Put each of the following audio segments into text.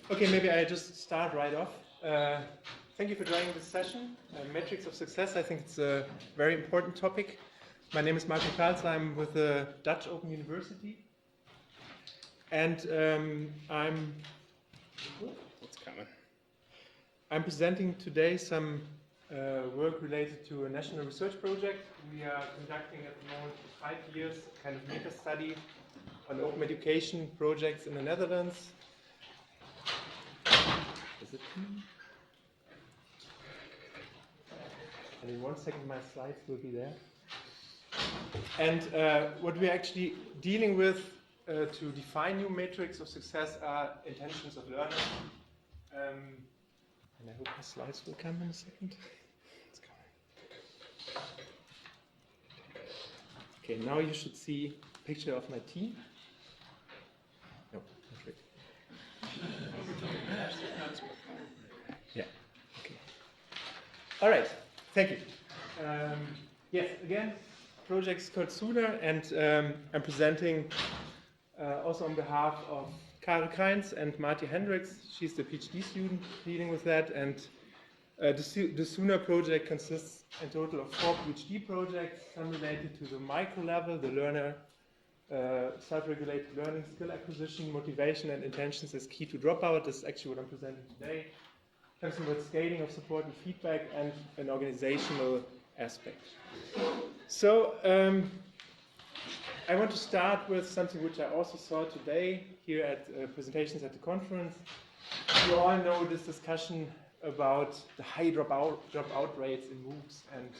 Okay, maybe I just start right off. Thank you for joining this session. Metrics of success, I think it's a very important topic. My name is Martin Karls, I'm with the Dutch Open University. And I'm presenting today some work related to a national research project. We are conducting at the moment for 5 years a kind of meta-study on open education projects in the Netherlands. Is it? And in 1 second my slides will be there. And what we're actually dealing with to define new metrics of success are intentions of learners. And I hope the slides will come in a second. It's coming. Okay, now you should see a picture of my team. No, not really. Yeah, okay. All right, thank you. Yes, again, project's called Sooner, and I'm presenting also on behalf of Karel Kainz and Marty Hendricks. She's the PhD student dealing with that, and the Sooner project consists in total of 4 PhD projects, some related to the micro level, the learner, self-regulated learning, skill acquisition, motivation, and intentions is key to dropout. This is actually what I'm presenting today. Something about scaling of support and feedback, and an organizational aspect. So I want to start with something which I also saw today here at presentations at the conference. You all know this discussion about the high dropout rates in MOOCs and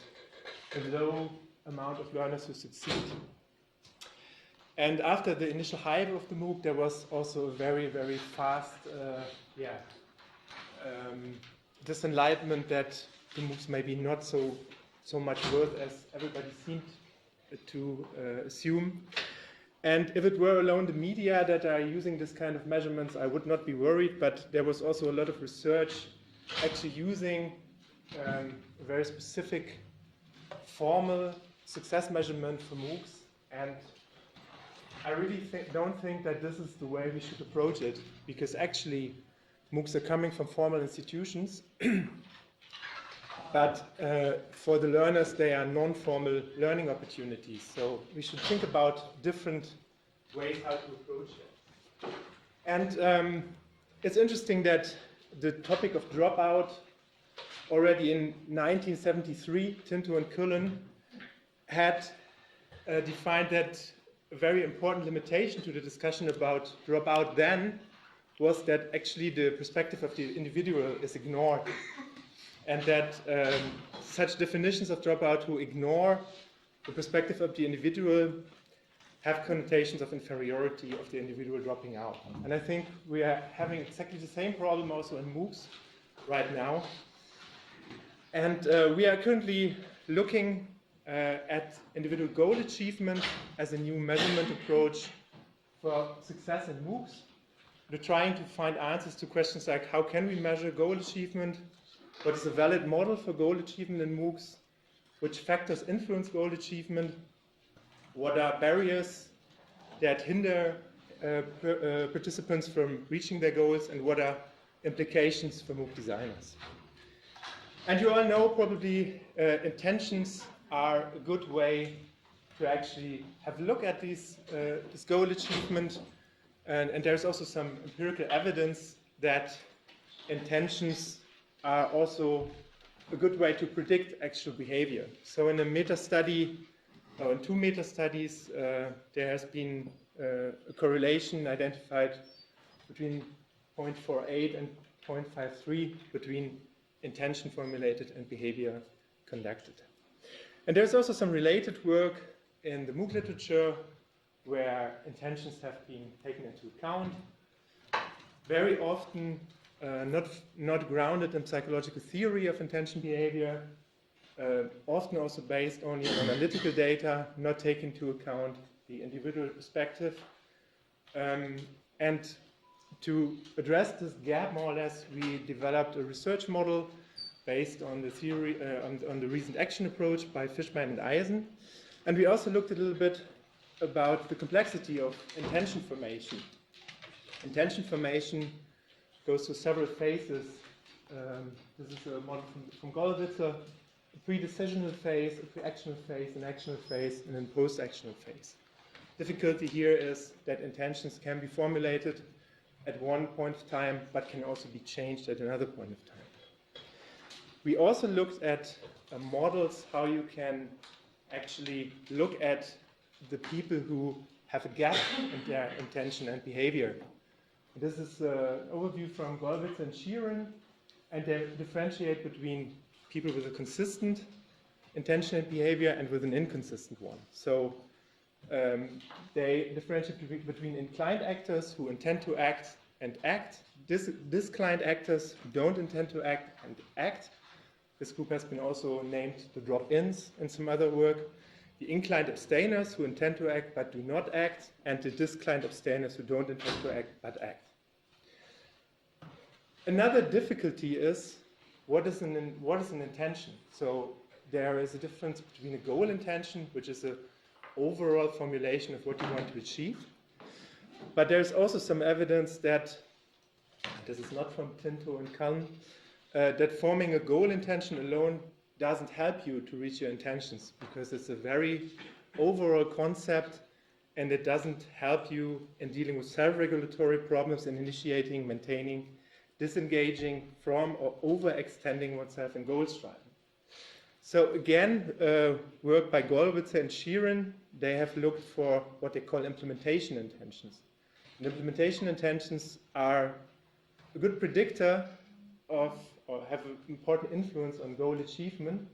the low amount of learners who succeed. And after the initial hype of the MOOC, there was also a very, very fast disenlightenment that the MOOCs may be not so much worth as everybody seemed to assume. And if it were alone the media that are using this kind of measurements, I would not be worried, but there was also a lot of research actually using a very specific formal success measurement for MOOCs, and I really don't think that this is the way we should approach it, because actually MOOCs are coming from formal institutions, but for the learners they are non-formal learning opportunities. So we should think about different ways how to approach it. And it's interesting that the topic of dropout, already in 1973, Tinto and Cullen had defined that a very important limitation to the discussion about dropout then was that actually the perspective of the individual is ignored, and that such definitions of dropout who ignore the perspective of the individual have connotations of inferiority of the individual dropping out. And I think we are having exactly the same problem also in MOOCs right now. And we are currently looking at individual goal achievement as a new measurement approach for success in MOOCs. We're trying to find answers to questions like how can we measure goal achievement, what is a valid model for goal achievement in MOOCs, which factors influence goal achievement, what are barriers that hinder participants from reaching their goals, and what are implications for MOOC designers. And you all know probably intentions are a good way to actually have a look at this goal achievement, and there's also some empirical evidence that intentions are also a good way to predict actual behavior. So in a meta-study, or in 2 meta-studies, there has been a correlation identified between 0.48 and 0.53 between intention formulated and behavior conducted. And there's also some related work in the MOOC literature where intentions have been taken into account, very often not grounded in psychological theory of intention behavior, often also based only on analytical data, not taking into account the individual perspective. And to address this gap, more or less, we developed a research model based on the theory, on the recent action approach by Fishman and Eisen. And we also looked a little bit about the complexity of intention formation. Intention formation goes through several phases. This is a model from Gollwitzer, a pre-decisional phase, a pre-actional phase, an actional phase, and a post-actional phase. Difficulty here is that intentions can be formulated at one point of time, but can also be changed at another point of time. We also looked at models, how you can actually look at the people who have a gap in their intention and behavior. This is an overview from Gollwitzer and Sheeran, and they differentiate between people with a consistent intention and behavior and with an inconsistent one. So they differentiate between inclined actors who intend to act and act, disclined actors who don't intend to act and act. This group has been also named the drop-ins in some other work. The inclined abstainers who intend to act but do not act, and the disclined abstainers who don't intend to act but act. Another difficulty is what is an intention? So there is a difference between a goal intention, which is an overall formulation of what you want to achieve. But there's also some evidence that, this is not from Tinto and Cullen, that forming a goal intention alone doesn't help you to reach your intentions, because it's a very overall concept and it doesn't help you in dealing with self-regulatory problems and initiating, maintaining, disengaging from or overextending oneself in goal striving. So again, work by Gollwitzer and Sheeran, they have looked for what they call implementation intentions. And implementation intentions are a good predictor of, or have an important influence on goal achievement.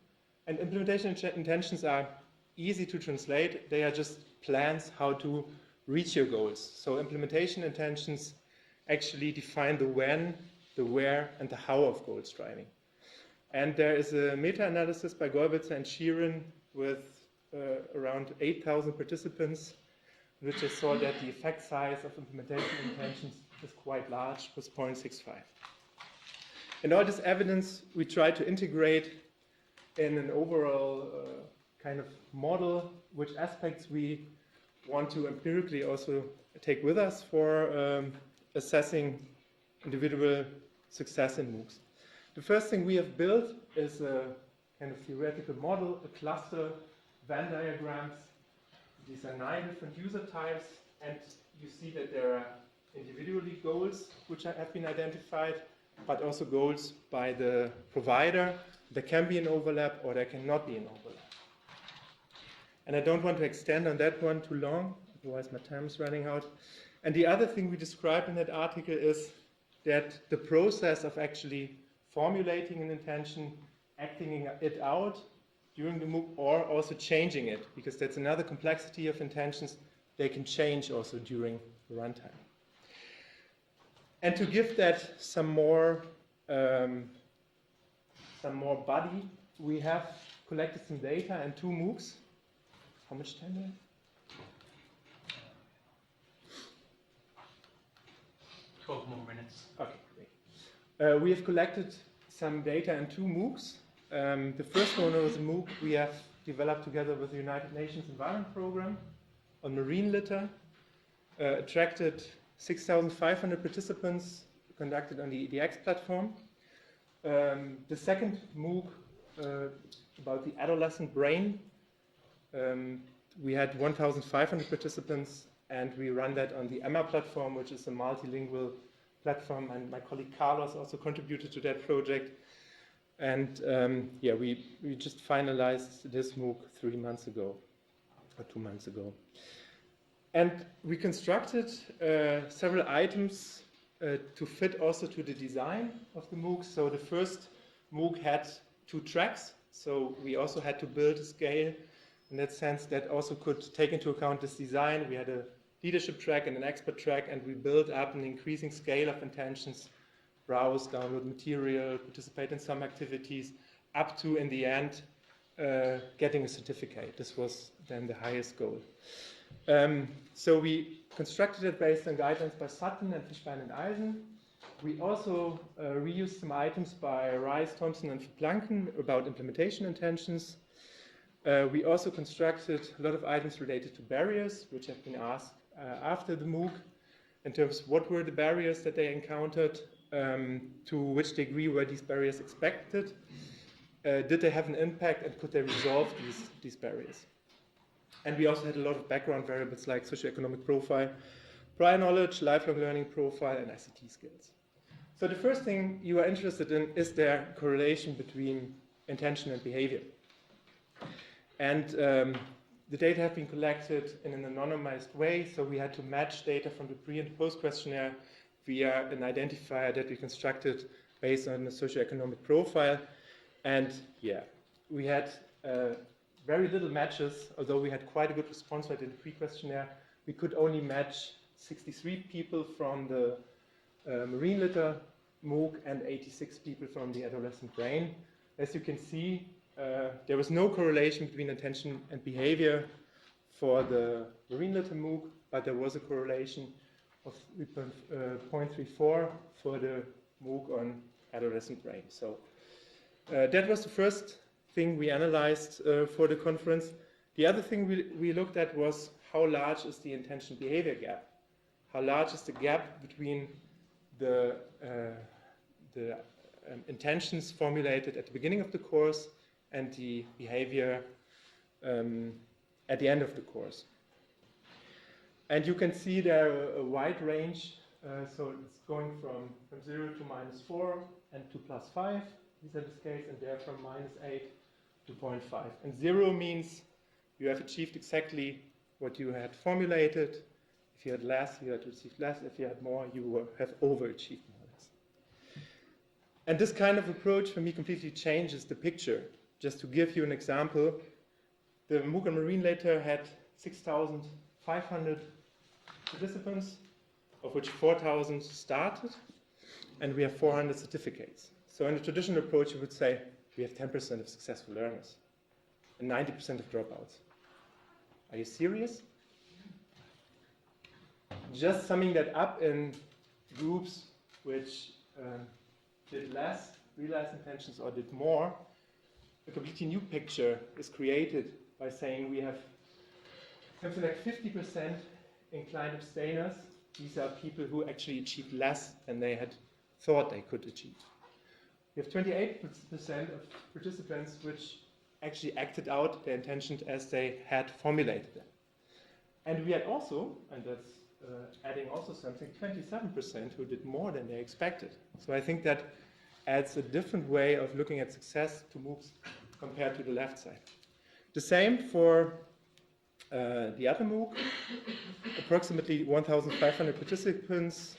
And implementation intentions are easy to translate. They are just plans how to reach your goals. So implementation intentions actually define the when, the where, and the how of goal striving. And there is a meta-analysis by Gollwitzer and Sheeran with around 8,000 participants, in which they saw that the effect size of implementation intentions is quite large, with 0.65. And all this evidence we try to integrate in an overall kind of model, which aspects we want to empirically also take with us for assessing individual success in MOOCs. The first thing we have built is a kind of theoretical model, a cluster, Venn diagrams. These are 9 different user types, and you see that there are individually goals which have been identified, but also goals by the provider. There can be an overlap or there cannot be an overlap. And I don't want to extend on that one too long, otherwise my time is running out. And the other thing we describe in that article is that the process of actually formulating an intention, acting it out during the MOOC, or also changing it, because that's another complexity of intentions. They can change also during the runtime. And to give that some more body, we have collected some data in 2 MOOCs. How much time do I have? 12 more minutes. Okay, great. We have collected some data in 2 MOOCs. The first one was a MOOC we have developed together with the United Nations Environment Program on marine litter. Attracted 6,500 participants, conducted on the EDX platform. The second MOOC about the adolescent brain, we had 1,500 participants, and we run that on the EMMA platform, which is a multilingual platform, and my colleague Carlos also contributed to that project. And yeah, we just finalized this MOOC 3 months ago, or 2 months ago. And we constructed several items to fit also to the design of the MOOC. So the first MOOC had 2 tracks, so we also had to build a scale in that sense that also could take into account this design. We had a leadership track and an expert track, and we built up an increasing scale of intentions: browse, download material, participate in some activities, up to, in the end, getting a certificate. This was then the highest goal. So we constructed it based on guidelines by Sutton and Fishbein and Eisen. We also reused some items by Rice, Thompson, and Planken about implementation intentions. We also constructed a lot of items related to barriers, which have been asked after the MOOC, in terms of what were the barriers that they encountered. to which degree were these barriers expected, did they have an impact, and could they resolve these barriers. And we also had a lot of background variables like socioeconomic profile, prior knowledge, lifelong learning profile, and ICT skills. So the first thing you are interested in is there correlation between intention and behavior. And the data have been collected in an anonymized way, so we had to match data from the pre and post questionnaire via an identifier that we constructed based on the socioeconomic profile. And yeah, we had very little matches, although we had quite a good response rate in the pre-questionnaire. We could only match 63 people from the marine litter MOOC and 86 people from the adolescent brain. As you can see, there was no correlation between attention and behavior for the marine litter MOOC, but there was a correlation of 0.34 for the MOOC on adolescent brain. So that was the first thing we analyzed for the conference. The other thing we looked at was how large is the intention-behavior gap? How large is the gap between the intentions formulated at the beginning of the course and the behavior at the end of the course? And you can see there a wide range, so it's going from 0 to -4 and to +5. These are the scales, and they're from -8 to 0.5. And 0 means you have achieved exactly what you had formulated. If you had less, you had achieved less. If you had more, you have overachieved more or less. And this kind of approach for me completely changes the picture. Just to give you an example, the MOOC on marine litter had 6,500 participants, of which 4,000 started, and we have 400 certificates. So in a traditional approach, you would say we have 10% of successful learners and 90% of dropouts. Are you serious? Just summing that up in groups which did less, realized intentions, or did more, a completely new picture is created by saying we have something like 50% inclined abstainers. These are people who actually achieved less than they had thought they could achieve. We have 28% of participants which actually acted out their intentions as they had formulated them. And we had also, and that's adding also something, 27% who did more than they expected. So I think that adds a different way of looking at success to MOOCs compared to the left side. The same for the other MOOC, approximately 1,500 participants,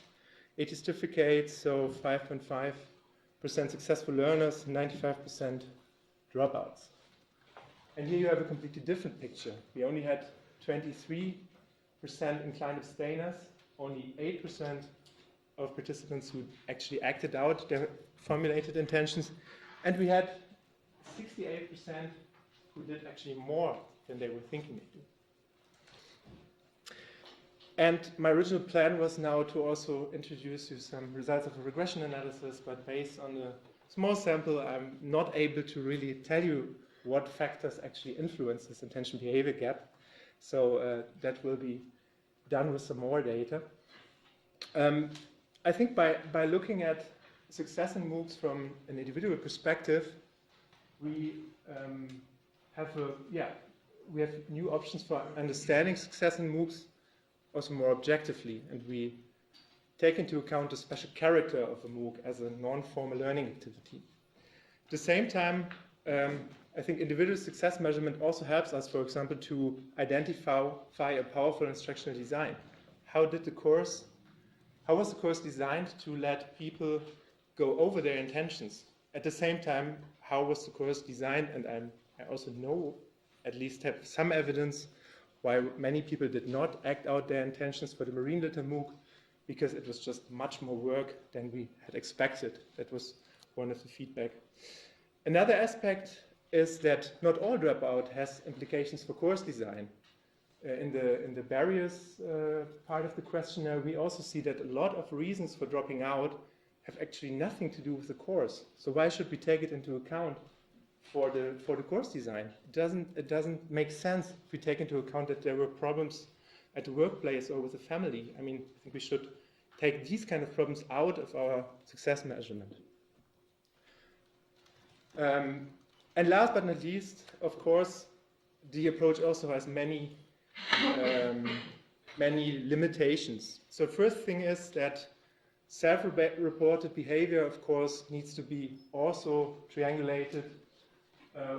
80 certificates, so 5.5% successful learners, 95% dropouts. And here you have a completely different picture. We only had 23% inclined abstainers, only 8% of participants who actually acted out their formulated intentions, and we had 68% who did actually more than they were thinking they do. And my original plan was now to also introduce you some results of a regression analysis, but based on a small sample, I'm not able to really tell you what factors actually influence this intention-behavior gap. So that will be done with some more data. I think by looking at success in MOOCs from an individual perspective, we have new options for understanding success in MOOCs also more objectively, and we take into account the special character of a MOOC as a non-formal learning activity. At the same time, I think individual success measurement also helps us, for example, to identify a powerful instructional design. How was the course designed to let people go over their intentions? At the same time, how was the course designed? And I also know, at least have some evidence, why many people did not act out their intentions for the marine litter MOOC, because it was just much more work than we had expected. That was one of the feedback. Another aspect is that not all dropout has implications for course design. In the barriers part of the questionnaire, we also see that a lot of reasons for dropping out have actually nothing to do with the course. So why should we take it into account for the course design? It doesn't make sense if we take into account that there were problems at the workplace or with the family. I mean, I think we should take these kind of problems out of our success measurement. And last but not least, of course, the approach also has many limitations. So first thing is that self-reported behavior, of course, needs to be also triangulated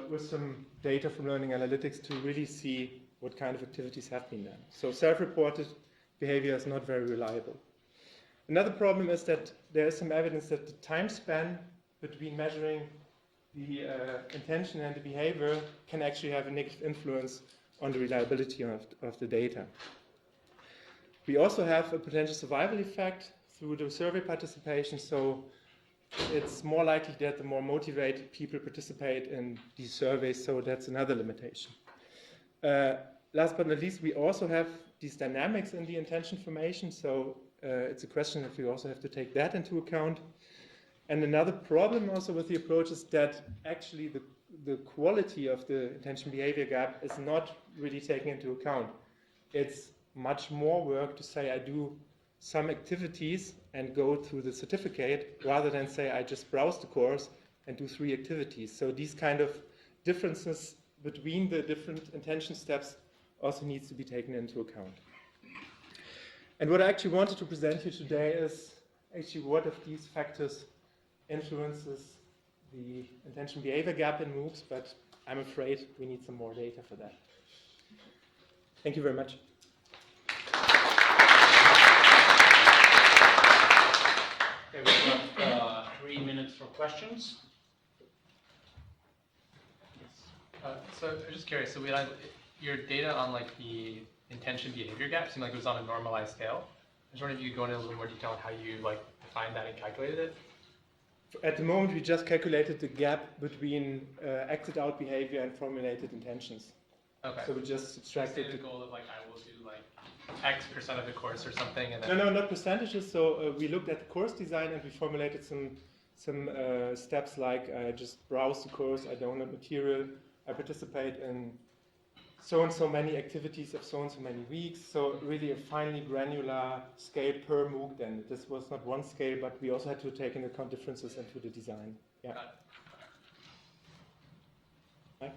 with some data from learning analytics to really see what kind of activities have been done. So self-reported behavior is not very reliable. Another problem is that there is some evidence that the time span between measuring the intention and the behavior can actually have a negative influence on the reliability of the data. We also have a potential survival effect through the survey participation, so it's more likely that the more motivated people participate in these surveys, so that's another limitation. Last but not least, we also have these dynamics in the intention formation, so it's a question if we also have to take that into account. And another problem also with the approach is that actually the quality of the intention behavior gap is not really taken into account. It's much more work to say I do some activities and go through the certificate rather than say I just browse the course and do 3 activities. So these kind of differences between the different intention steps also needs to be taken into account. And what I actually wanted to present here today is actually what of these factors influences the intention behavior gap in MOOCs, but I'm afraid we need some more data for that. Thank you very much. Okay, we've got 3 minutes for questions. So I'm just curious, so your data on like the intention behavior gap seemed like it was on a normalized scale. I was wondering if you could go into a little more detail on how you like defined that and calculated it. At the moment, we just calculated the gap between acted out behavior and formulated intentions. Okay. So we just subtracted the goal of like I will do like X% of the course or something, and then no, not percentages. So we looked at the course design and we formulated some steps like I just browse the course, I download material, I participate in so and so many activities of so and so many weeks. So really a finely granular scale per MOOC. Then this was not one scale, but we also had to take into account differences into the design. Yeah. Mike?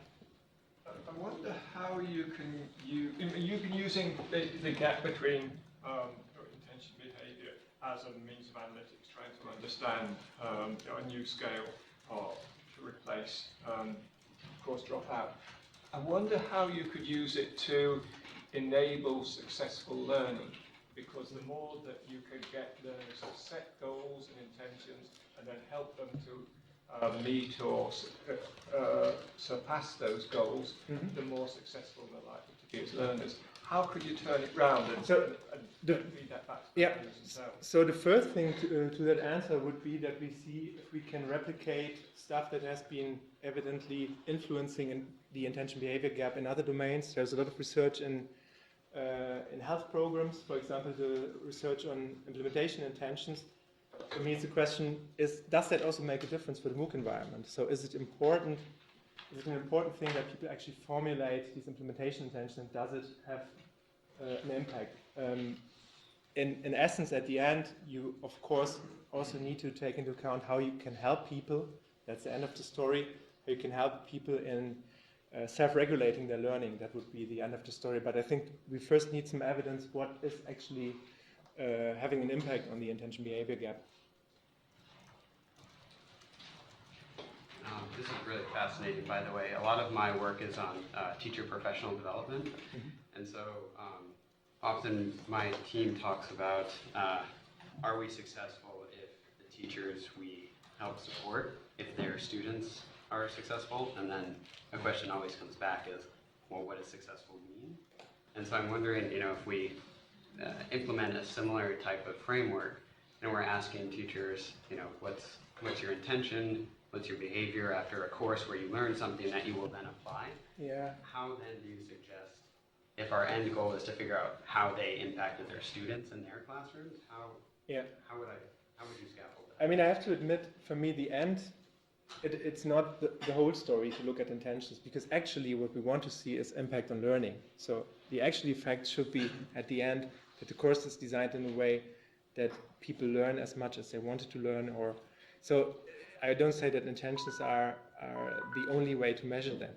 I wonder how you've been using the gap between intention behavior as a means of analytics, trying to understand a new scale to replace course dropout. I wonder how you could use it to enable successful learning, because the more that you could get learners to set goals and intentions and then help them to meet or surpass those goals, the more successful they're likely to be as learners. How could you turn it round and feed that back to the learners themselves? So the first thing to that answer would be that we see if we can replicate stuff that has been evidently influencing in the intention behavior gap in other domains. There's a lot of research in health programs, for example, the research on implementation intentions. For me, the question is, does that also make a difference for the MOOC environment? So is it important? Is it an important thing that people actually formulate these implementation intentions? Does it have an impact? In essence, at the end, you of course also need to take into account how you can help people. That's the end of the story. How you can help people in self-regulating their learning. That would be the end of the story. But I think we first need some evidence what is actually having an impact on the intention behavior gap. This is really fascinating, by the way. A lot of my work is on teacher professional development. And so often my team talks about are we successful if the teachers we help support, if their students are successful? And then a question always comes back is, well, what does successful mean? And so I'm wondering, if we implement a similar type of framework and we're asking teachers, what's your intention? What's your behavior after a course where you learn something that you will then apply? Yeah. How then do you suggest, if our end goal is to figure out how they impacted their students in their classrooms, how would you scaffold that? I mean, I have to admit, for me, the end, it's not the whole story to look at intentions, because actually what we want to see is impact on learning. So the actual effect should be at the end that the course is designed in a way that people learn as much as they wanted to learn, or so I don't say that intentions are the only way to measure them.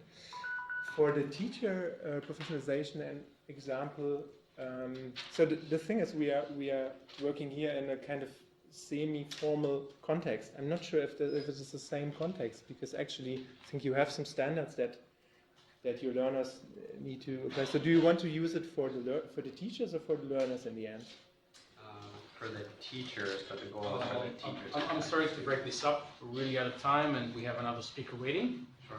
For the teacher professionalization and example, so the thing is we are working here in a kind of semi-formal context. I'm not sure if it is the same context, because actually I think you have some standards that your learners need to apply. So do you want to use it for the teachers or for the learners in the end? For the teachers, but the goal is for the teachers. I'm sorry to break this up. We're really out of time, and we have another speaker waiting. Sure.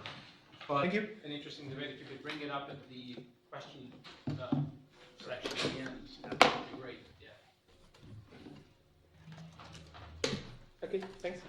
But Thank you. An interesting debate. If you could bring it up at the question section at the end, that would be great. Yeah. Okay, thanks.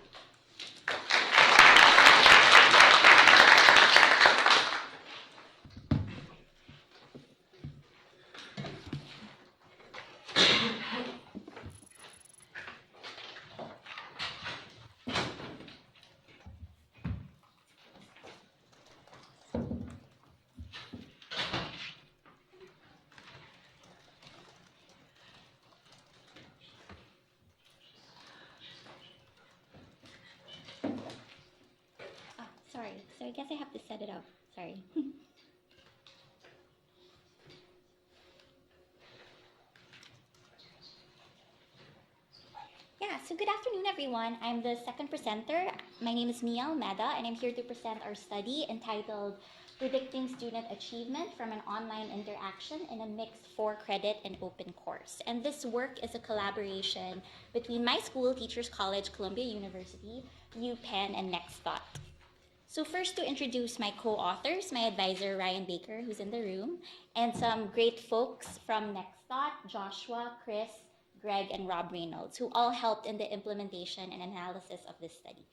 Sorry, so I guess I have to set it up. Sorry. Yeah, so good afternoon, everyone. I'm the second presenter. My name is Mia Almeda, and I'm here to present our study entitled Predicting Student Achievement from an Online Interaction in a Mixed 4-Credit and Open Course. And this work is a collaboration between my school, Teachers College, Columbia University, UPenn, and NextThought. So first, to introduce my co-authors, my advisor, Ryan Baker, who's in the room, and some great folks from NextThought, Joshua, Chris, Greg, and Rob Reynolds, who all helped in the implementation and analysis of this study.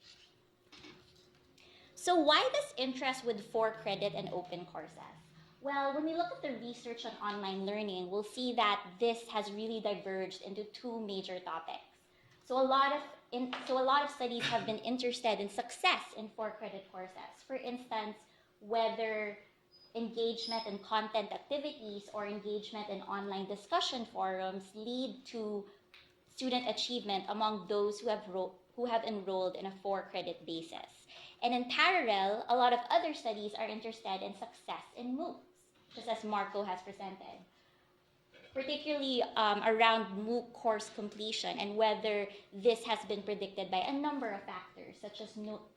So why this interest with 4-credit and open courses? Well, when we look at the research on online learning, we'll see that this has really diverged into two major topics. So a lot of studies have been interested in success in 4-credit courses. For instance, whether engagement in content activities or engagement in online discussion forums lead to student achievement among those who have enrolled in a 4-credit basis. And in parallel, a lot of other studies are interested in success in MOOCs, just as Marco has presented, particularly around MOOC course completion and whether this has been predicted by a number of factors, such as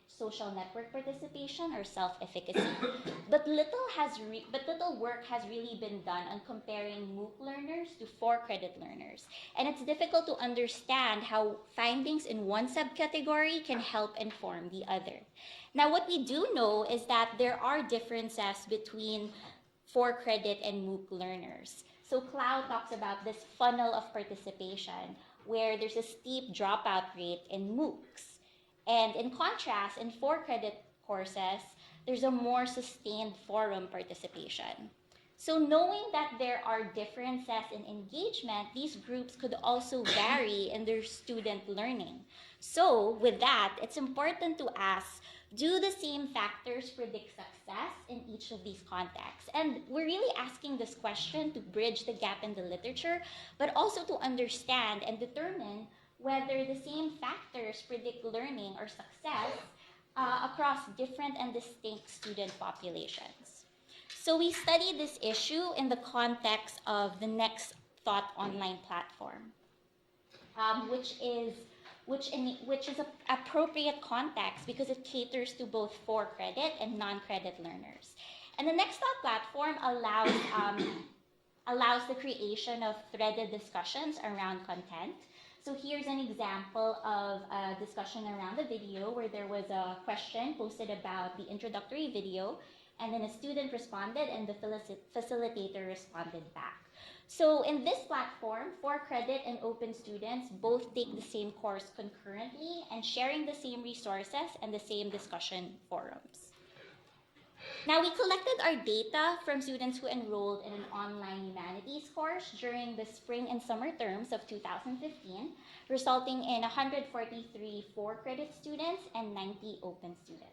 social network participation or self-efficacy. But little work has really been done on comparing MOOC learners to 4-credit learners. And it's difficult to understand how findings in one subcategory can help inform the other. Now, what we do know is that there are differences between 4-credit and MOOC learners. So Cloud talks about this funnel of participation where there's a steep dropout rate in MOOCs. And in contrast, in 4-credit courses, there's a more sustained forum participation. So knowing that there are differences in engagement, these groups could also vary in their student learning. So with that, it's important to ask, do the same factors predict success in each of these contexts? And we're really asking this question to bridge the gap in the literature, but also to understand and determine whether the same factors predict learning or success across different and distinct student populations. So we studied this issue in the context of the NextThought online platform, which is an appropriate context because it caters to both 4-credit and non-credit learners. And the NextThought platform allows the creation of threaded discussions around content. So here's an example of a discussion around the video where there was a question posted about the introductory video, and then a student responded and the facilitator responded back. So in this platform, 4-credit and open students both take the same course concurrently and sharing the same resources and the same discussion forums. Now, we collected our data from students who enrolled in an online humanities course during the spring and summer terms of 2015, resulting in 143 4-credit students and 90 open students.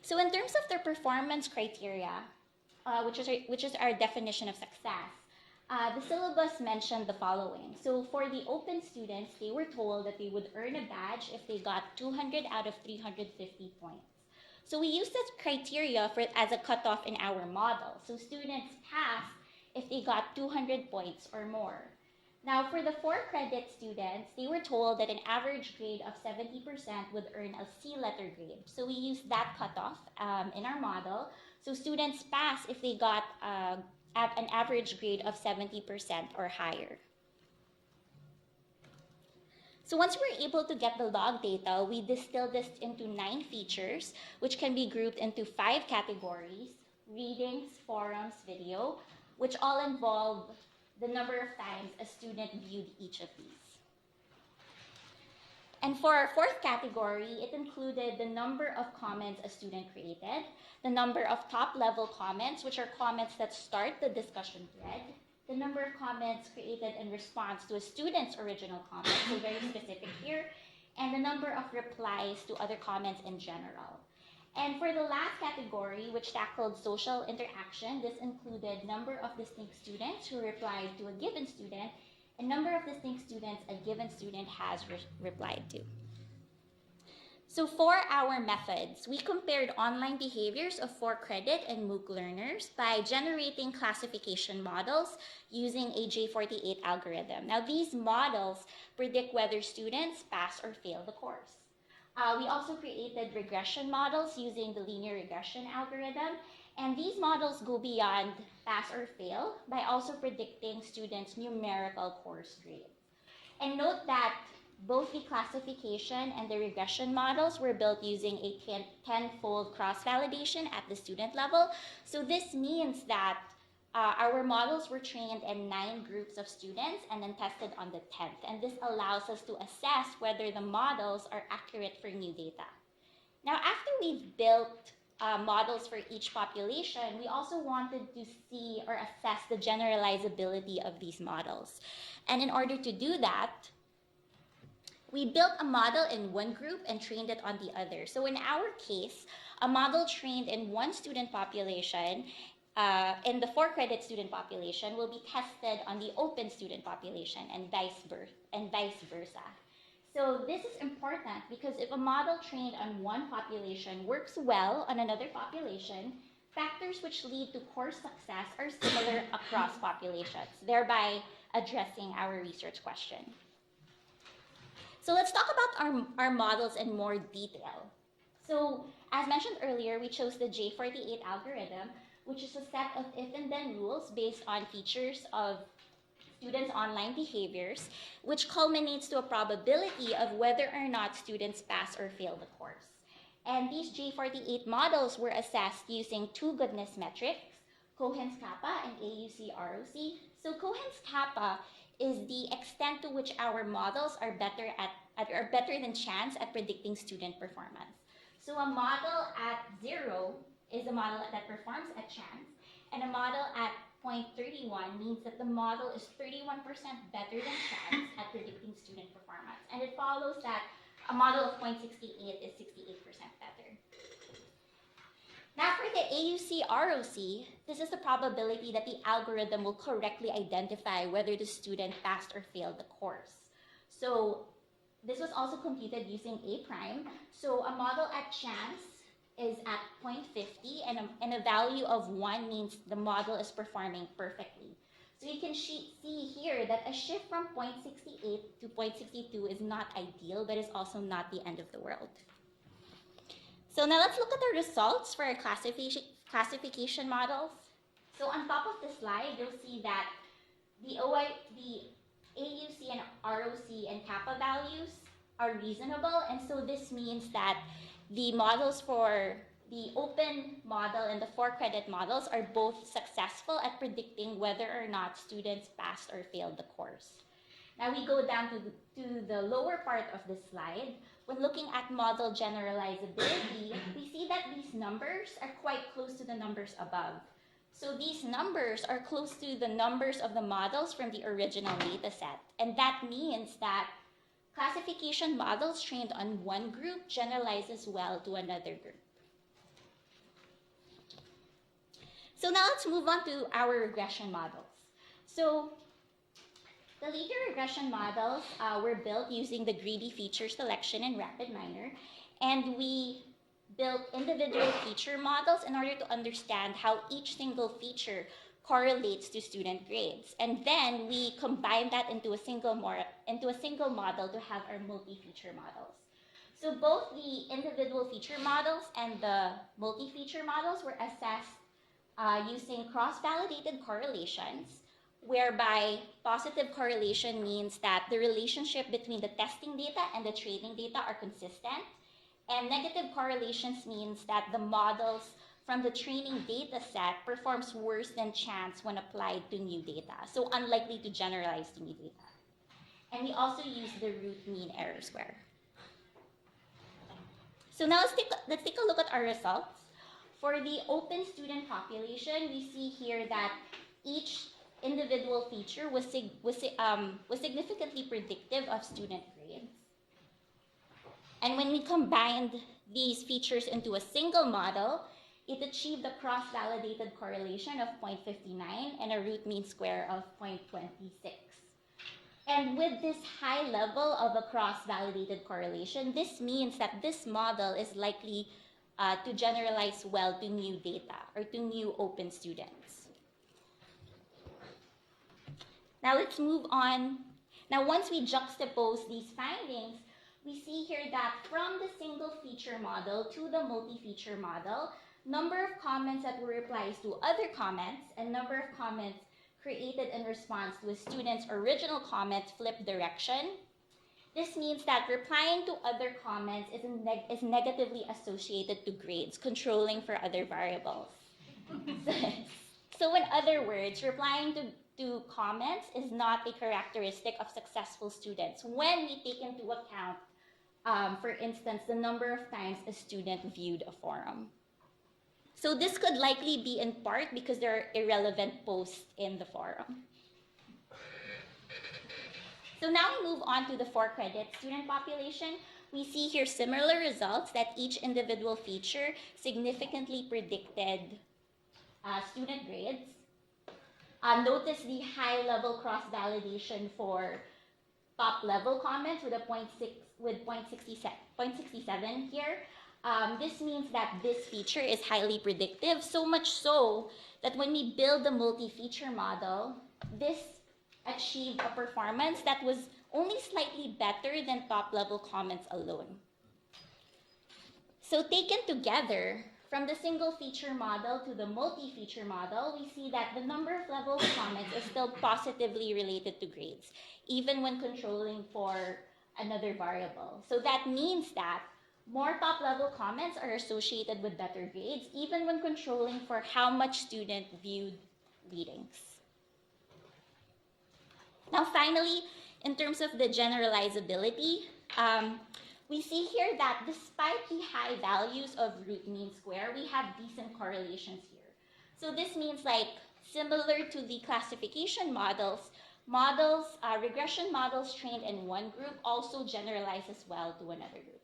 So in terms of their performance criteria, which is our definition of success, the syllabus mentioned the following. So for the open students, they were told that they would earn a badge if they got 200 out of 350 points. So we used this criteria as a cutoff in our model. So students passed if they got 200 points or more. Now for the 4-credit students, they were told that an average grade of 70% would earn a C letter grade. So we used that cutoff in our model. So students pass if they got an average grade of 70% or higher. So once we're able to get the log data, we distill this into 9 features, which can be grouped into 5 categories: readings, forums, video, which all involve the number of times a student viewed each of these. And for our 4th category, it included the number of comments a student created, the number of top-level comments, which are comments that start the discussion thread, the number of comments created in response to a student's original comment, so very specific here, and the number of replies to other comments in general. And for the last category, which tackled social interaction, this included number of distinct students who replied to a given student and number of distinct students a given student has replied to. So for our methods, we compared online behaviors of 4-credit and MOOC learners by generating classification models using a J48 algorithm. Now these models predict whether students pass or fail the course. We also created regression models using the linear regression algorithm, and these models go beyond pass or fail by also predicting students' numerical course grades. And note that both the classification and the regression models were built using a 10-fold cross-validation at the student level. So this means that our models were trained in 9 groups of students and then tested on the 10th. And this allows us to assess whether the models are accurate for new data. Now, after we've built models for each population, we also wanted to see or assess the generalizability of these models. And in order to do that, we built a model in one group and trained it on the other. So in our case, a model trained in one student population in the 4-credit student population will be tested on the open student population and vice versa. So this is important because if a model trained on one population works well on another population, factors which lead to course success are similar across populations, thereby addressing our research question. So let's talk about our models in more detail. So as mentioned earlier, we chose the J48 algorithm, which is a set of if and then rules based on features of students' online behaviors, which culminates to a probability of whether or not students pass or fail the course. And these J48 models were assessed using 2 goodness metrics, Cohen's kappa and AUC ROC. So Cohen's kappa is the extent to which our models are better than chance at predicting student performance. So a model at 0 is a model that performs at chance, and a model at 0.31 means that the model is 31% better than chance at predicting student performance. And it follows that a model of 0.68 is 68% better. Now for the AUC ROC, this is the probability that the algorithm will correctly identify whether the student passed or failed the course. So this was also computed using A prime. So a model at chance is at 0.50 and a value of 1 means the model is performing perfectly. So you can see here that a shift from 0.68 to 0.62 is not ideal, but is also not the end of the world. So now let's look at the results for our classification models. So on top of the slide, you'll see that the AUC and ROC and kappa values are reasonable, and so this means that the models for the open model and the 4-credit models are both successful at predicting whether or not students passed or failed the course. Now we go down to the lower part of the slide. When looking at model generalizability, we see that these numbers are quite close to the numbers above. So these numbers are close to the numbers of the models from the original data set. And that means that classification models trained on one group generalizes well to another group. So now let's move on to our regression models. So the later regression models were built using the greedy feature selection and RapidMiner, and we built individual feature models in order to understand how each single feature correlates to student grades. And then we combined that into a single model to have our multi-feature models. So both the individual feature models and the multi-feature models were assessed using cross-validated correlations, whereby positive correlation means that the relationship between the testing data and the training data are consistent, and negative correlations means that the models from the training data set performs worse than chance when applied to new data, so unlikely to generalize to new data. And we also use the root mean error square. So now let's take a look at our results. For the open student population, we see here that each individual feature was significantly predictive of student grades. And when we combined these features into a single model, it achieved a cross-validated correlation of 0.59 and a root mean square of 0.26. And with this high level of a cross-validated correlation, this means that this model is likely to generalize well to new data or to new open students. Now let's move on. Now once we juxtapose these findings, we see here that from the single feature model to the multi-feature model, number of comments that were replies to other comments and number of comments created in response to a student's original comments flip direction. This means that replying to other comments is negatively associated to grades, controlling for other variables. So in other words, replying to comments is not a characteristic of successful students when we take into account, for instance, the number of times a student viewed a forum. So this could likely be in part because there are irrelevant posts in the forum. So now we move on to the 4-credit student population. We see here similar results that each individual feature significantly predicted student grades. Notice the high-level cross-validation for top-level comments with a 0.67 here. This means that this feature is highly predictive, so much so that when we build the multi-feature model, this achieved a performance that was only slightly better than top-level comments alone. So taken together, from the single feature model to the multi-feature model, we see that the number of level comments is still positively related to grades, even when controlling for another variable. So that means that more top-level comments are associated with better grades, even when controlling for how much student viewed readings. Now finally, in terms of the generalizability, we see here that despite the high values of root mean square, we have decent correlations here. So this means, like, similar to the classification models, regression models trained in one group also generalize as well to another group.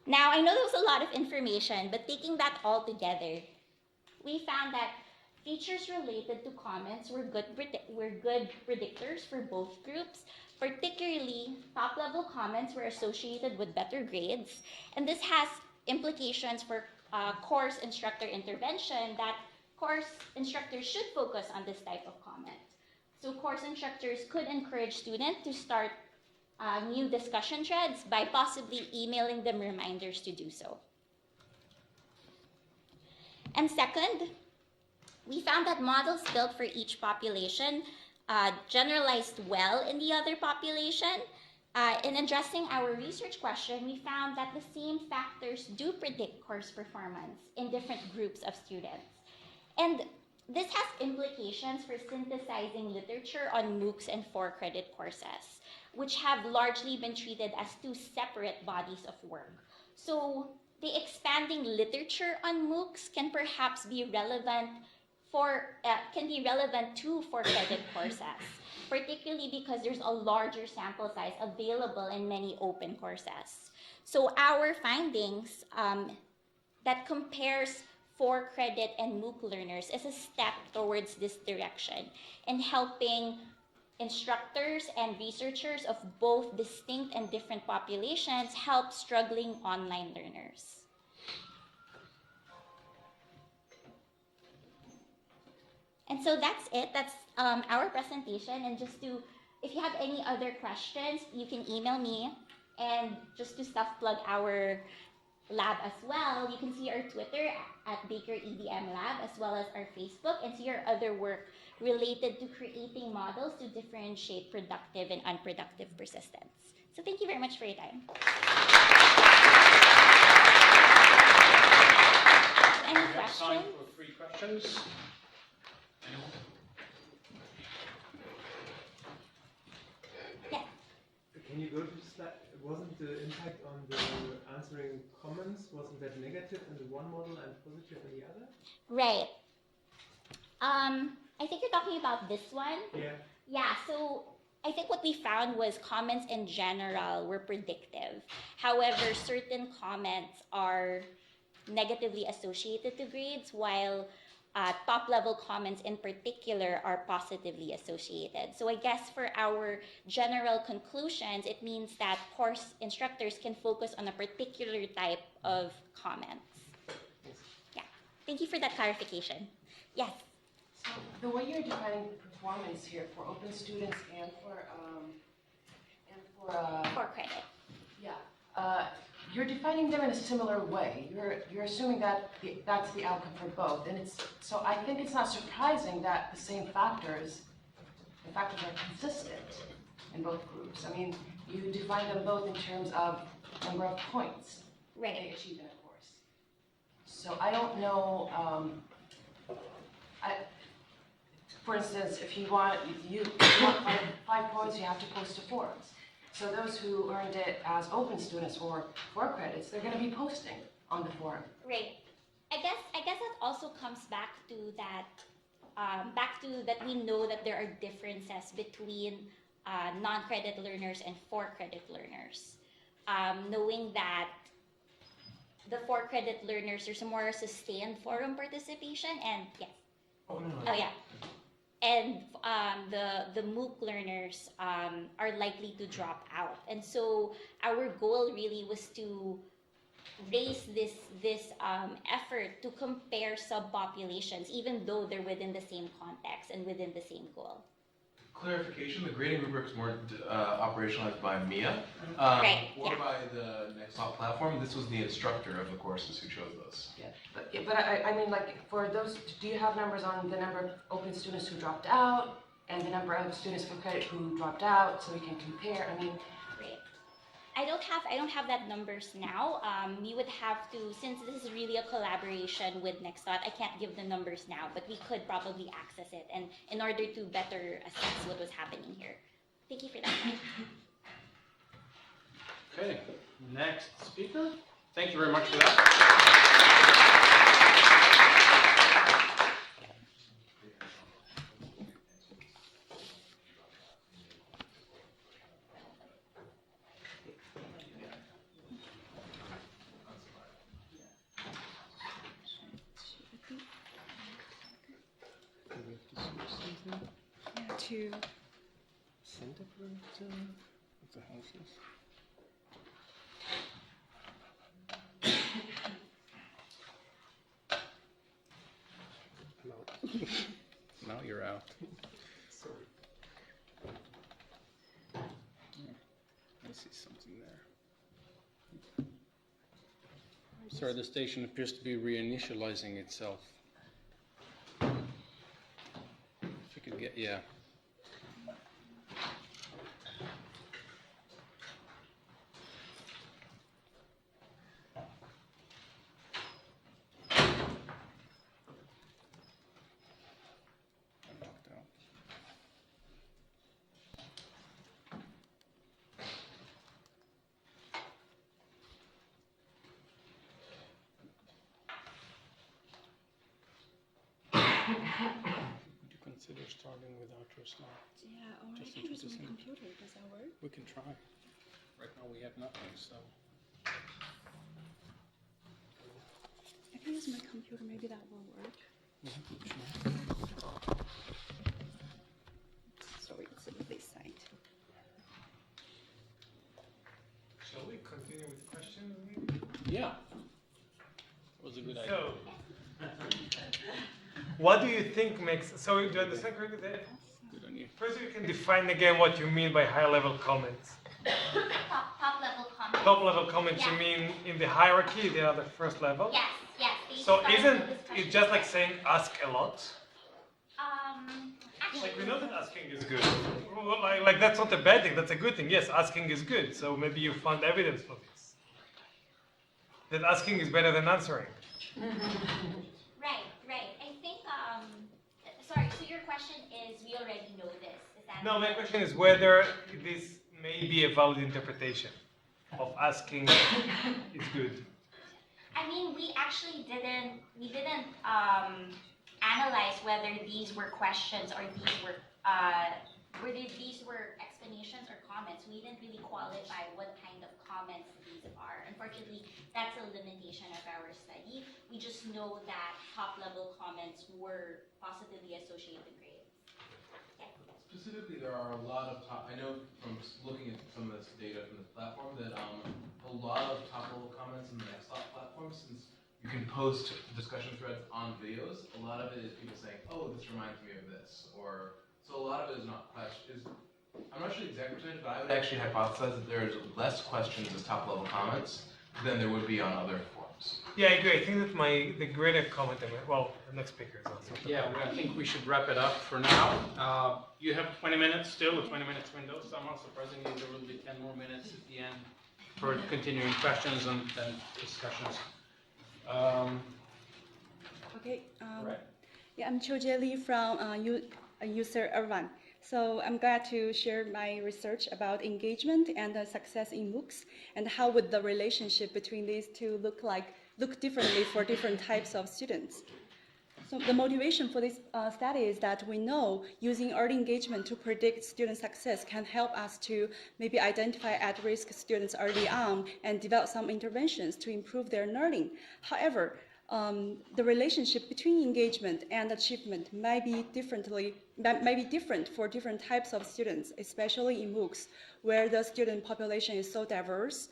Now, I know there was a lot of information, but taking that all together, we found that features related to comments were good predictors for both groups. Particularly, top-level comments were associated with better grades, and this has implications for course instructor intervention, that course instructors should focus on this type of comment. So course instructors could encourage students to start new discussion threads by possibly emailing them reminders to do so. And second, we found that models built for each population generalized well in the other population. In addressing our research question, we found that the same factors do predict course performance in different groups of students. And this has implications for synthesizing literature on MOOCs and 4-credit courses, which have largely been treated as two separate bodies of work. So the expanding literature on MOOCs can perhaps be relevant to 4-credit courses, particularly because there's a larger sample size available in many open courses. So our findings that compares for credit and MOOC learners is a step towards this direction in helping instructors and researchers of both distinct and different populations help struggling online learners. And so that's it. That's our presentation. And just to, if you have any other questions, you can email me. And just to stuff plug our lab as well, you can see our Twitter at Baker EDM Lab, as well as our Facebook, and see our other work related to creating models to differentiate productive and unproductive persistence. So thank you very much for your time. Any We have time questions? for 3 questions. Anyone? Yeah. Can you go to the slide? Wasn't the impact on the answering comments, wasn't that negative in the one model and positive in the other? Right. I think you're talking about this one. Yeah. Yeah, so I think what we found was comments in general were predictive. However, certain comments are negatively associated to grades, while top-level comments in particular are positively associated. So I guess for our general conclusions, it means that course instructors can focus on a particular type of comments. Yeah, thank you for that clarification. Yes? So the way you're defining performance here for open students and For credit. you're defining them in a similar way. You're assuming that that's the outcome for both, and so I think it's not surprising that the same factors are consistent in both groups. I mean, you define them both in terms of number of points Right. they achieve in a course. So I don't know. For instance, if you want 5 points, you have to post to forums. So those who earned it as open students or 4 credits, they're going to be posting on the forum. Right. I guess that also comes back to that, we know that there are differences between non-credit learners and for-credit learners. Knowing that the for-credit learners, there's a more sustained forum participation, and yes. Oh, no. Oh yeah. And the MOOC learners are likely to drop out. And so our goal really was to raise this effort to compare subpopulations, even though they're within the same context and within the same goal. Clarification, the grading rubrics weren't operationalized by MIA Right, or yeah. by the Nextop platform. This was the instructor of the courses who chose those. But I mean, like, for those, do you have numbers on the number of open students who dropped out and the number of students for credit who dropped out, so we can compare? I mean, Great. I don't have that numbers now. We would have to, since this is really a collaboration with Nextdot, I can't give the numbers now, but we could probably access it, and in order to better assess what was happening here. Thank you for that. Okay, next speaker. Thank you very much for that. To Center point of the houses. Now you're out. Sorry. I see something there. Sorry, the station appears to be reinitializing itself. If you could get, yeah. Knocked out. Would you consider starting without your slide? yeah, or I Just can use my introducing- computer. Does that work? We can try. Right now we have nothing, so. can use my computer, maybe that will work. Sorry, it's on this side. Shall we continue with questions? Yeah. That was a good idea. So, what do you think makes, so do you understand correctly that? Good on you. First you can define again what you mean by high level comments. Top level comments. Top level comments you Yeah. mean in the hierarchy, they are the first level? Yes, yes. they So start isn't with discussion. it just like saying ask a lot? Actually, Like we know that asking is good. Well, like that's not a bad thing, that's a good thing. Yes, asking is good. So maybe you found evidence for this. That asking is better than answering. right. I think, sorry, so your question is, we already know this, is that? No, my question is whether this may be a valid interpretation of asking is good. I mean, we actually didn't analyze whether these were questions or whether these were explanations or comments. We didn't really qualify what kind of comments these are. Unfortunately, that's a limitation of our study. We just know that top-level comments were positively associated with grades. Yeah. Specifically, there are a lot of I know from looking at some of this data from this platform that a lot of top-level comments in the Nextdoor platform, since you can post discussion threads on videos, a lot of it is people saying, oh, this reminds me of this, or, so a lot of it is not questions. I'm not sure the exact percentage, but I would actually hypothesize that there's less questions as top-level comments than there would be on other forums. Yeah, I agree. I think that the greater comment, well, the next speaker is also. Yeah, I think we should wrap it up for now. You have 20 minutes still, a 20 minutes window. Somehow, surprisingly, there will be 10 more minutes at the end for continuing questions and discussions. Okay. Right. Yeah, I'm Cho-Jae Lee from user Irvine. So I'm glad to share my research about engagement and success in MOOCs, and how would the relationship between these two look differently for different types of students. So the motivation for this study is that we know using early engagement to predict student success can help us to maybe identify at-risk students early on and develop some interventions to improve their learning. However, the relationship between engagement and achievement might be different for different types of students, especially in MOOCs, where the student population is so diverse.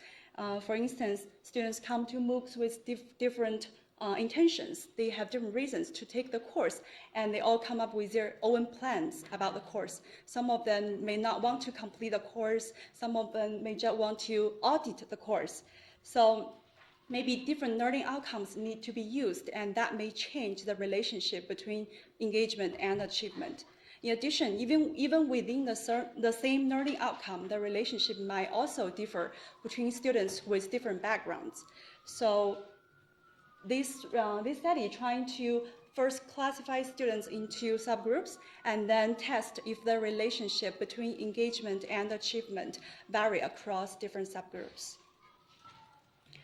For instance, students come to MOOCs with different intentions. They have different reasons to take the course, and they all come up with their own plans about the course. Some of them may not want to complete the course. Some of them may just want to audit the course. So maybe different learning outcomes need to be used, and that may change the relationship between engagement and achievement. In addition, even within the same learning outcome, the relationship might also differ between students with different backgrounds. So this study trying to first classify students into subgroups and then test if the relationship between engagement and achievement vary across different subgroups.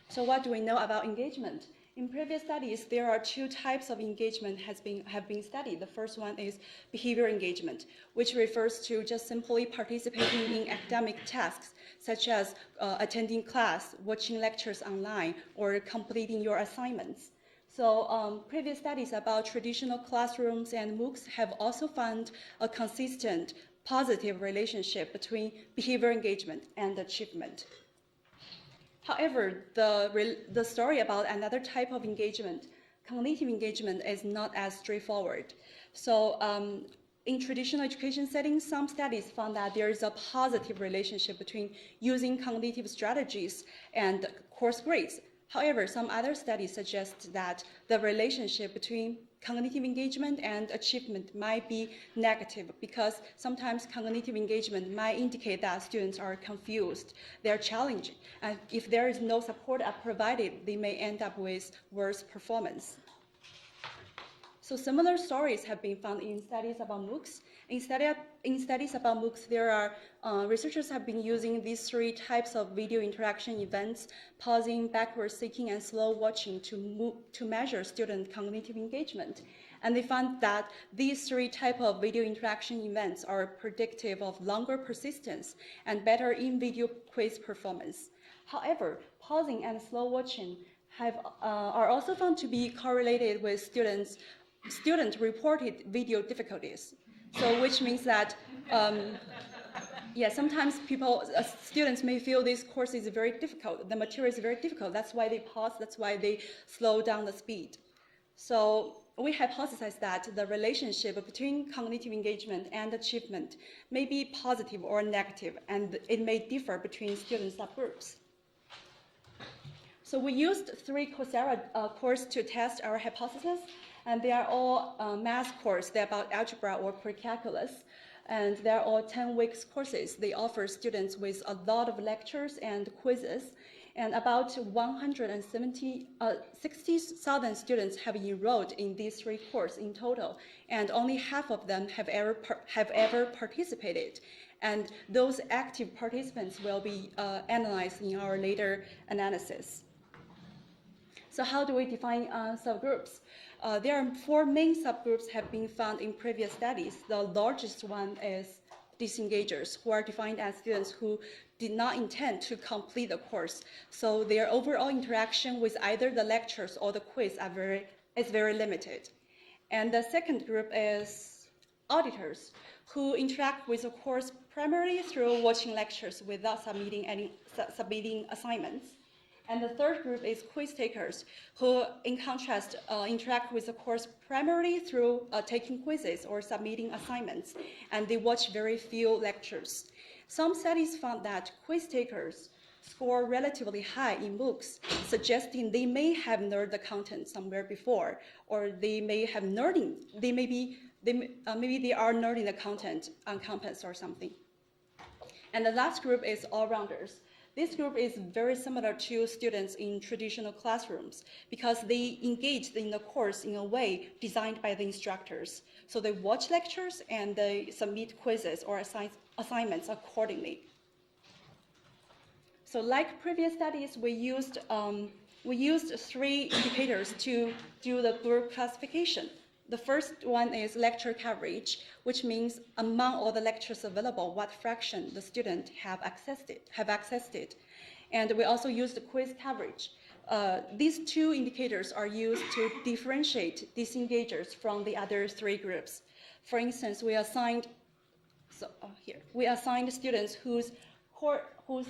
So what do we know about engagement? In previous studies, there are two types of engagement have been studied. The first one is behavior engagement, which refers to just simply participating in academic tasks, such as attending class, watching lectures online, or completing your assignments. So previous studies about traditional classrooms and MOOCs have also found a consistent positive relationship between behavior engagement and achievement. However, the story about another type of engagement, cognitive engagement, is not as straightforward. So in traditional education settings, some studies found that there is a positive relationship between using cognitive strategies and course grades. However, some other studies suggest that the relationship between cognitive engagement and achievement might be negative, because sometimes cognitive engagement might indicate that students are confused, they're challenged, and if there is no support provided, they may end up with worse performance. So similar stories have been found in studies about MOOCs. In studies about MOOCs, there are researchers have been using these three types of video interaction events: pausing, backward seeking, and slow watching to measure student cognitive engagement. And they found that these three types of video interaction events are predictive of longer persistence and better in-video quiz performance. However, pausing and slow watching are also found to be correlated with student-reported video difficulties. So which means that, yeah, sometimes students may feel this course is very difficult, the material is very difficult, that's why they pause, that's why they slow down the speed. So we hypothesize that the relationship between cognitive engagement and achievement may be positive or negative, and it may differ between student subgroups. So we used 3 Coursera courses to test our hypothesis, and they are all math courses. They're about algebra or pre-calculus, and they're all 10 weeks courses. They offer students with a lot of lectures and quizzes, and about 60,000 students have enrolled in these 3 courses in total, and only half of them have ever participated. And those active participants will be analyzed in our later analysis. So how do we define subgroups? There are 4 main subgroups have been found in previous studies. The largest one is disengagers, who are defined as students who did not intend to complete the course. So their overall interaction with either the lectures or the quiz is very limited. And the second group is auditors, who interact with the course primarily through watching lectures without submitting assignments. And the third group is quiz takers, who, in contrast, interact with the course primarily through taking quizzes or submitting assignments, and they watch very few lectures. Some studies found that quiz takers score relatively high in MOOCs, suggesting they may have nerded the content somewhere before, or they may have maybe they are nerding the content on campus or something. And the last group is all-rounders. This group is very similar to students in traditional classrooms because they engage in the course in a way designed by the instructors. So they watch lectures and they submit quizzes or assignments accordingly. So like previous studies, we used 3 indicators to do the group classification. The first one is lecture coverage, which means among all the lectures available, what fraction the student have accessed it. And we also used the quiz coverage. These 2 indicators are used to differentiate disengagers from the other 3 groups. For instance, we assigned students whose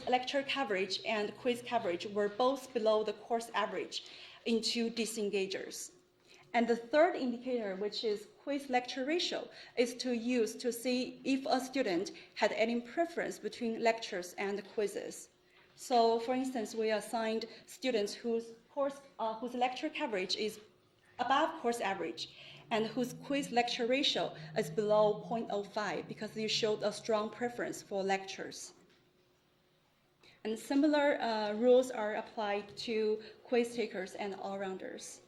lecture coverage and quiz coverage were both below the course average into disengagers. And the third indicator, which is quiz lecture ratio, is to use to see if a student had any preference between lectures and quizzes. So, for instance, we assigned students whose lecture coverage is above course average and whose quiz lecture ratio is below 0.05 because they showed a strong preference for lectures. And similar rules are applied to quiz takers and all-rounders.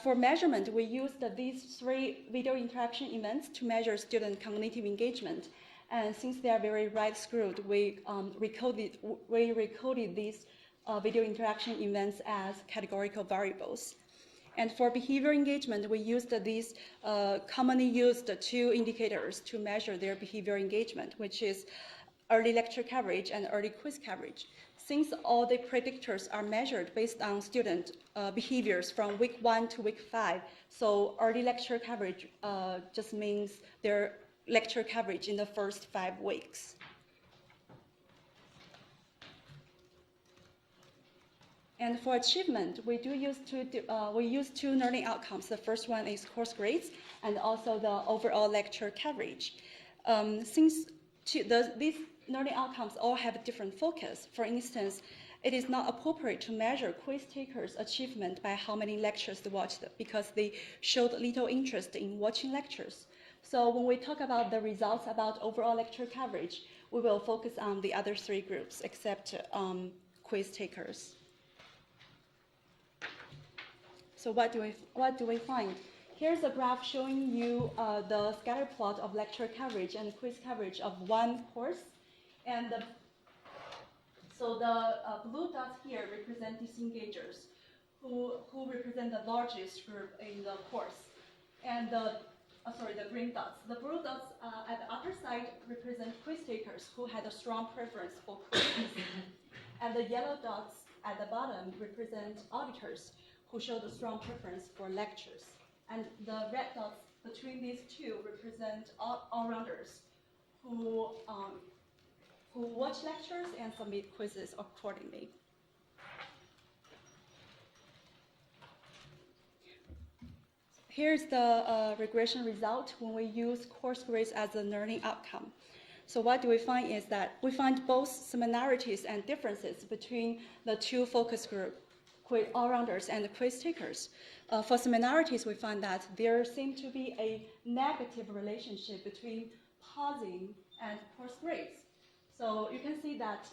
For measurement, we used these 3 video interaction events to measure student cognitive engagement. And since they are very right-screwed, we recoded these video interaction events as categorical variables. And for behavior engagement, we used these commonly used 2 indicators to measure their behavior engagement, which is early lecture coverage and early quiz coverage. Since all the predictors are measured based on student behaviors from week 1 to week 5, so early lecture coverage just means their lecture coverage in the first 5 weeks. And for achievement, we use 2 learning outcomes. The first one is course grades and also the overall lecture coverage. Since these learning outcomes all have a different focus. For instance, it is not appropriate to measure quiz takers' achievement by how many lectures they watched because they showed little interest in watching lectures. So when we talk about the results about overall lecture coverage, we will focus on the other 3 groups except quiz takers. So what do we find? Here's a graph showing you the scatter plot of lecture coverage and quiz coverage of one course. And so the blue dots here represent disengagers, who represent the largest group in the course. And the green dots. The blue dots at the upper side represent quiz takers who had a strong preference for quizzes. And the yellow dots at the bottom represent auditors who showed a strong preference for lectures. And the red dots between these two represent all-rounders who watch lectures and submit quizzes accordingly. Here's the regression result when we use course grades as a learning outcome. So what do we find is that we find both similarities and differences between the two focus group, all-rounders and quiz takers. For similarities, we find that there seems to be a negative relationship between pausing and course grades. So you can see that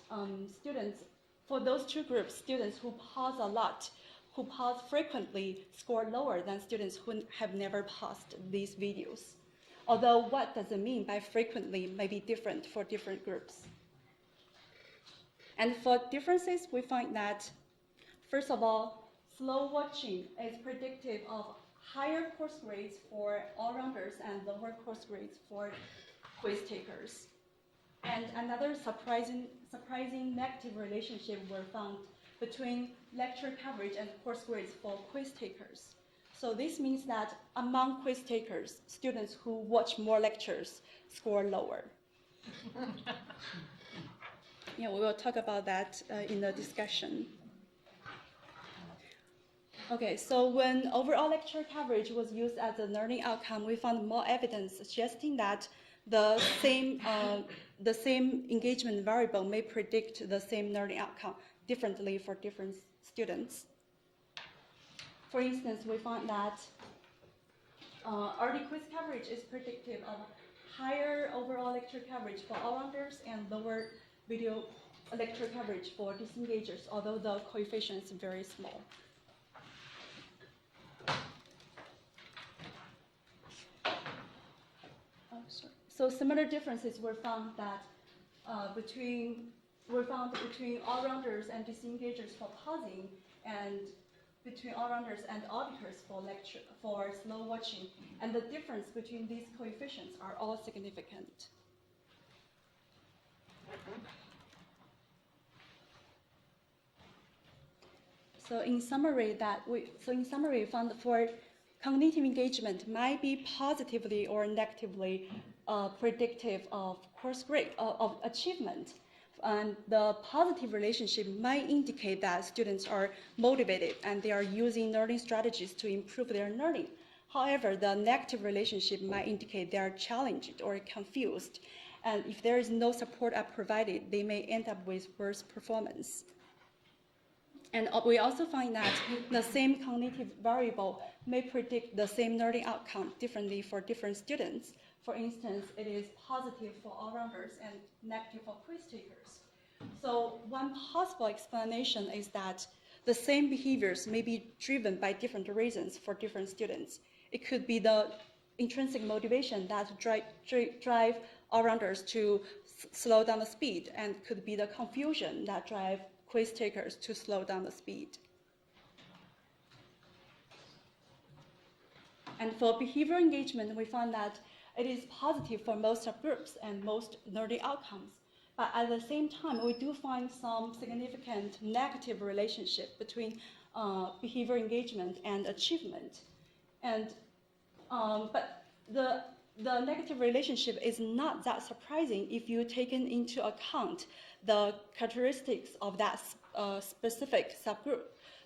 students, for those two groups, students who pause a lot, who pause frequently, score lower than students who have never paused these videos. Although what does it mean by frequently may be different for different groups. And for differences, we find that, first of all, slow watching is predictive of higher course grades for all-rounders and lower course grades for quiz takers. And another surprising negative relationship were found between lecture coverage and course grades for quiz takers. So this means that among quiz takers, students who watch more lectures score lower. Yeah, we will talk about that in the discussion. Okay, so when overall lecture coverage was used as a learning outcome, we found more evidence suggesting that the same engagement variable may predict the same learning outcome differently for different students. For instance, we found that early quiz coverage is predictive of higher overall lecture coverage for all-rounders and lower video lecture coverage for disengagers, although the coefficient is very small. So similar differences were found that between all-rounders and disengagers for pausing, and between all-rounders and auditors for slow watching, and the difference between these coefficients are all significant. So in summary, we found for cognitive engagement might be positively or negatively predictive of course grade, of achievement. And the positive relationship might indicate that students are motivated and they are using learning strategies to improve their learning. However, the negative relationship might indicate they are challenged or confused. And if there is no support provided, they may end up with worse performance. And we also find that the same cognitive variable may predict the same learning outcome differently for different students. For instance, it is positive for all-rounders and negative for quiz takers. So one possible explanation is that the same behaviors may be driven by different reasons for different students. It could be the intrinsic motivation that drive all-rounders to slow down the speed, and could be the confusion that drive quiz takers to slow down the speed. And for behavioral engagement, we found that it is positive for most subgroups and most learning outcomes. But at the same time, we do find some significant negative relationship between behavioral engagement and achievement. And but the negative relationship is not that surprising if you take into account the characteristics of that specific subgroup.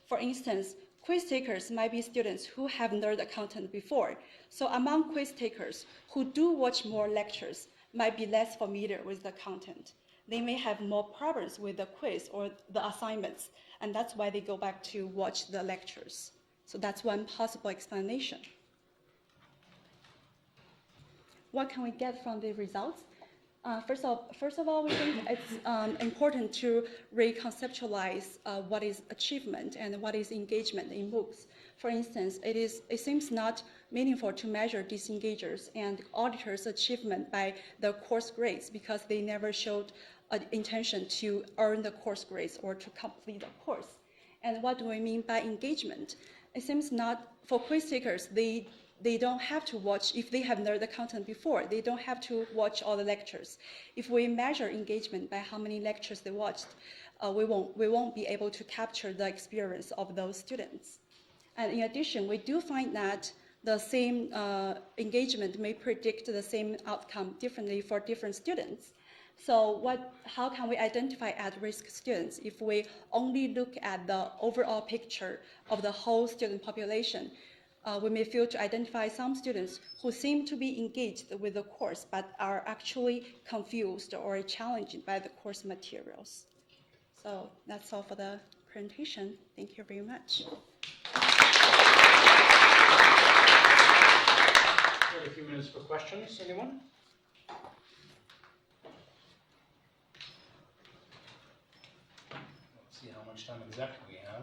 For instance, quiz takers might be students who have learned the content before. So among quiz takers who do watch more lectures might be less familiar with the content. They may have more problems with the quiz or the assignments, and that's why they go back to watch the lectures. So that's one possible explanation. What can we get from the results? First of all, we think it's important to reconceptualize what is achievement and what is engagement in MOOCs. For instance, it seems not meaningful to measure disengagers and auditors' achievement by the course grades because they never showed an intention to earn the course grades or to complete the course. And what do we mean by engagement? It seems not, for quiz takers, they don't have to watch, if they have learned the content before, they don't have to watch all the lectures. If we measure engagement by how many lectures they watched, we won't be able to capture the experience of those students. And in addition, we do find that the same engagement may predict the same outcome differently for different students. So how can we identify at-risk students if we only look at the overall picture of the whole student population? We may fail to identify some students who seem to be engaged with the course but are actually confused or challenged by the course materials. So that's all for the presentation. Thank you very much. A few minutes for questions. Anyone? Let's see how much time exactly we have.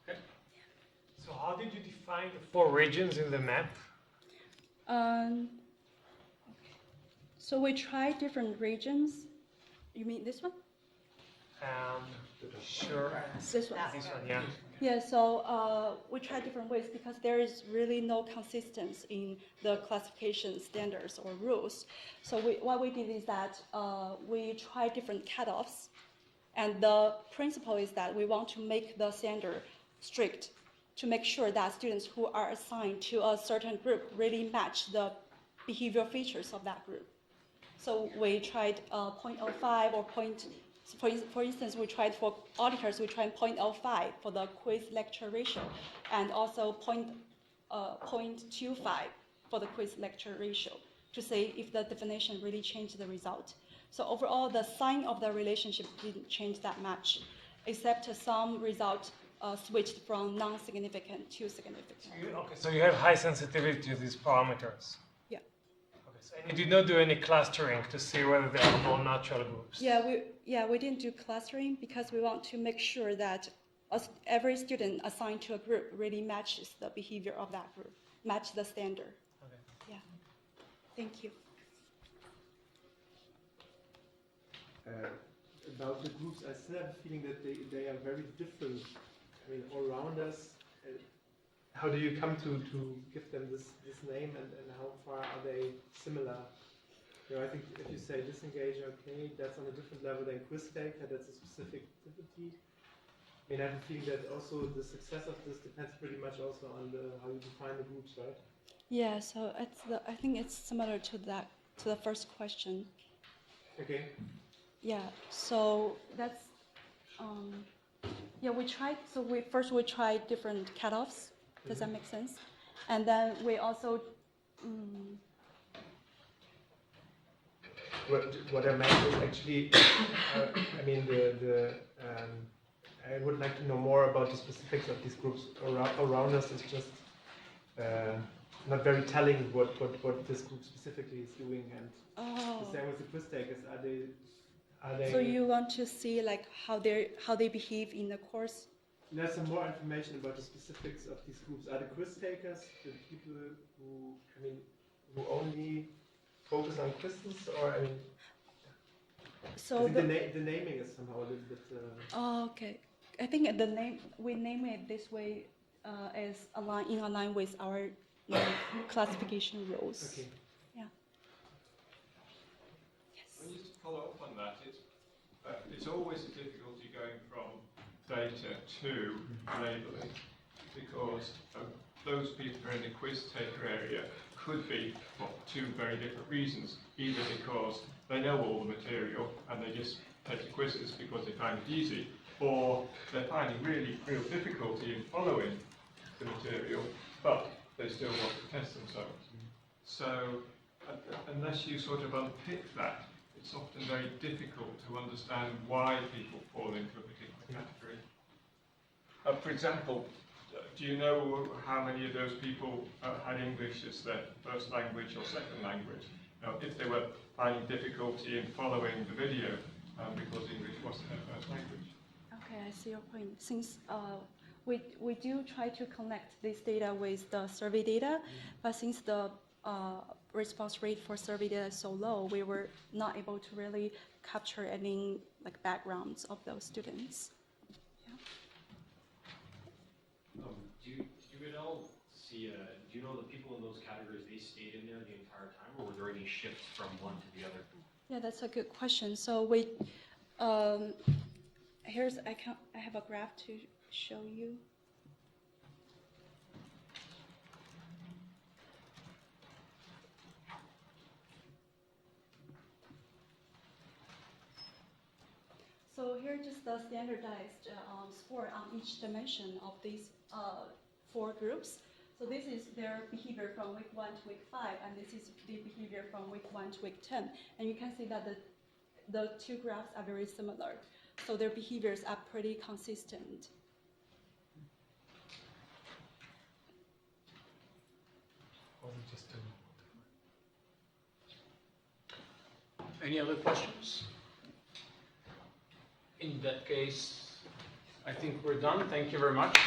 Okay. So how did you define the 4 regions in the map? So we tried different regions. You mean this one? Sure. This one. This one, yeah. Yeah, so we try different ways because there is really no consistency in the classification standards or rules. So what we did is that we try different cutoffs, and the principle is that we want to make the standard strict to make sure that students who are assigned to a certain group really match the behavioral features of that group. So we tried 0.05 or for instance, we tried for auditors, we tried 0.05 for the quiz lecture ratio, and also 0.25 for the quiz lecture ratio to say if the definition really changed the result. So overall, the sign of the relationship didn't change that much, except some results switched from non-significant to significant. Okay, so you have high sensitivity to these parameters. Yeah. Okay, so and you did not do any clustering to see whether they are more natural groups. Yeah, we didn't do clustering because we want to make sure that every student assigned to a group really matches the behavior of that group, match the standard. Okay. Yeah. Thank you. About the groups, I still have a feeling that they are very different. I mean, all around us. How do you come to give them this name, and how far are they similar? You know, I think if you say disengage, okay, that's on a different level than quiz taker, that's a specific activity. I mean, I have a feeling that also the success of this depends pretty much also on how you define the groups, right? Yeah, so I think it's similar to the first question. Okay. Yeah, so that's yeah, we tried. So we tried different cutoffs. Does that make sense? And then we also. What I meant is actually, I mean, I would like to know more about the specifics of these groups around us. It's just not very telling what this group specifically is doing, and the same with the quiz takers. Are they? So you want to see like how they behave in the course? There's some more information about the specifics of these groups. Are the quiz takers the people who only focus on quizzes, or I mean? So the naming is somehow a little bit. Okay, I think we name it this way is in line with our classification rules. Okay. Yeah. Yes. And just to follow up on that, it's always a difficulty going from data to labeling, because those people who are in the quiz taker area could be for 2 very different reasons. Either because they know all the material and they just take the quizzes because they find it easy, or they're finding real difficulty in following the material, but they still want to test themselves. So unless you sort of unpick that, it's often very difficult to understand why people fall into a particular category. For example, do you know how many of those people had English as their first language or second language? If they were finding difficulty in following the video because English wasn't their first language. Okay, I see your point. Since we do try to connect this data with the survey data, but since the response rate for survey data is so low, we were not able to really capture any like backgrounds of those students. Do you at all see, do you know the people in those categories, they stayed in there the entire time, or were there any shifts from one to the other? Yeah, that's a good question. So we, here's, I have a graph to show you. So here just the standardized score on each dimension of these 4 groups. So this is their behavior from week 1 to week 5, and this is the behavior from week 1 to week 10. And you can see that the 2 graphs are very similar. So their behaviors are pretty consistent. Any other questions? In that case, I think we're done. Thank you very much.